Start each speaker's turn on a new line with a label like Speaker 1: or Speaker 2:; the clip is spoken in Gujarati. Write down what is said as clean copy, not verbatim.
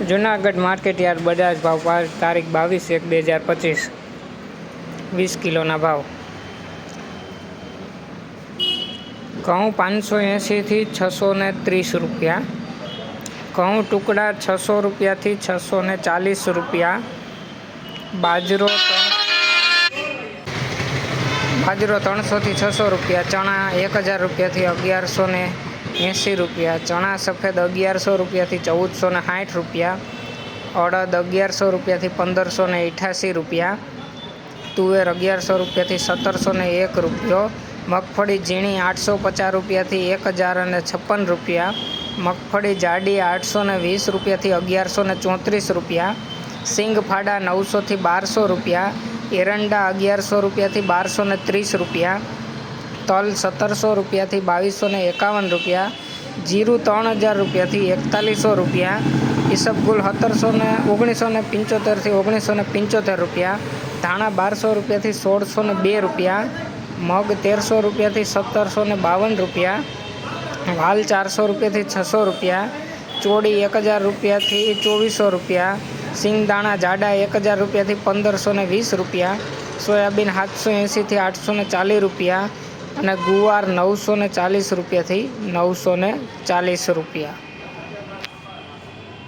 Speaker 1: જુનાગઢ માર્કેટ યાર્ડ બજાજ ભાવ તારીખ 22/1/2025 20 કિલોના ભાવ. ઘઉં 580 થી 630 રૂપિયા. ઘઉં ટુકડા 600 રૂપિયાથી 640 રૂપિયા. બાજરો 300 થી 600 રૂપિયા. ચણા 1000 રૂપિયાથી 1180 રૂપિયા. ચણા સફેદ 1100 રૂપિયાથી 1460 રૂપિયા. અડદ 1100 રૂપિયાથી 1588 રૂપિયા. તુવેર 1100 રૂપિયાથી 1701 રૂપિયો. મગફળી ઝીણી 850 રૂપિયાથી 1056 રૂપિયા. મગફળી જાડી 820 રૂપિયાથી 1134 રૂપિયા. સિંગ ફાડા 900 થી 1200 રૂપિયા. એરંડા 1100 રૂપિયાથી 1230 રૂપિયા. તલ 1700 રૂપિયાથી 2251 રૂપિયા. જીરું 3000 રૂપિયાથી 4100 રૂપિયા. ઈસબગુલ 1975 થી 1975 રૂપિયા. ધાણા 1200 રૂપિયાથી 1602 રૂપિયા. મગ 1300 રૂપિયાથી 1752 રૂપિયા. વાલ 400 રૂપિયાથી 600 રૂપિયા. ચોળી 1000 રૂપિયાથી 2400 રૂપિયા. સિંગદાણા જાડા 1000 રૂપિયાથી 1520 રૂપિયા. સોયાબીન 780 થી 840 રૂપિયા. અને ગુવાર 940 રૂપિયાથી 940 રૂપિયા.